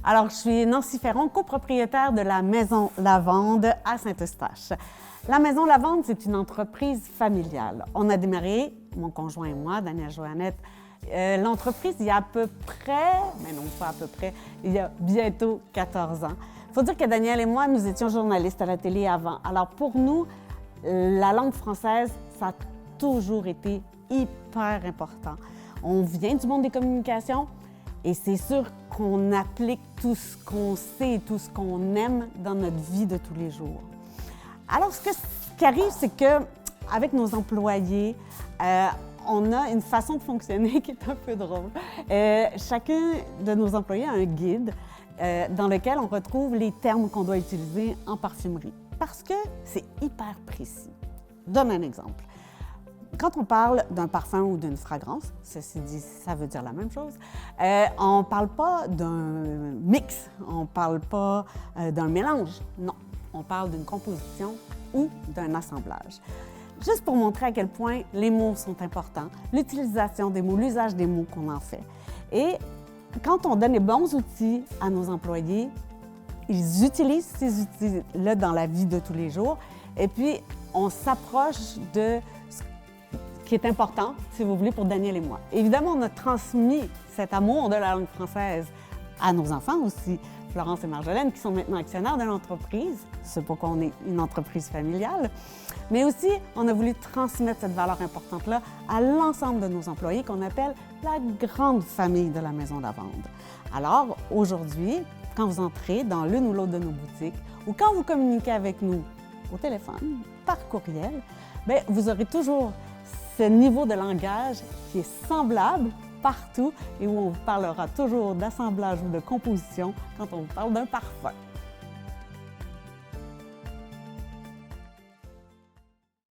Alors, je suis Nancy Ferron, copropriétaire de la Maison Lavande à Saint-Eustache. La Maison Lavande, c'est une entreprise familiale. On a démarré, mon conjoint et moi, Daniel Joannette, l'entreprise il y a à peu près, mais non pas à peu près, il y a bientôt 14 ans. Il faut dire que Daniel et moi, nous étions journalistes à la télé avant. Alors pour nous, la langue française, ça a toujours été hyper important. On vient du monde des communications et c'est sûr qu'on applique tout ce qu'on sait et tout ce qu'on aime dans notre vie de tous les jours. Alors, ce qui arrive, c'est qu'avec nos employés, on a une façon de fonctionner qui est un peu drôle. Chacun de nos employés a un guide dans lequel on retrouve les termes qu'on doit utiliser en parfumerie parce que c'est hyper précis. Je donne un exemple. Quand on parle d'un parfum ou d'une fragrance, ceci dit, ça veut dire la même chose, on ne parle pas d'un mix, on ne parle pas d'un mélange, non. On parle d'une composition ou d'un assemblage. Juste pour montrer à quel point les mots sont importants, l'utilisation des mots, l'usage des mots qu'on en fait. Et quand on donne les bons outils à nos employés, ils utilisent ces outils-là dans la vie de tous les jours. Et puis, on s'approche de ce qui est important, si vous voulez, pour Daniel et moi. Évidemment, on a transmis cet amour de la langue française à nos enfants aussi. Florence et Marjolaine, qui sont maintenant actionnaires de l'entreprise. C'est pourquoi on est une entreprise familiale. Mais aussi, on a voulu transmettre cette valeur importante-là à l'ensemble de nos employés qu'on appelle la grande famille de la Maison Lavande. Alors, aujourd'hui, quand vous entrez dans l'une ou l'autre de nos boutiques ou quand vous communiquez avec nous au téléphone, par courriel, bien, vous aurez toujours ce niveau de langage qui est semblable partout et où on vous parlera toujours d'assemblage ou de composition quand on vous parle d'un parfum.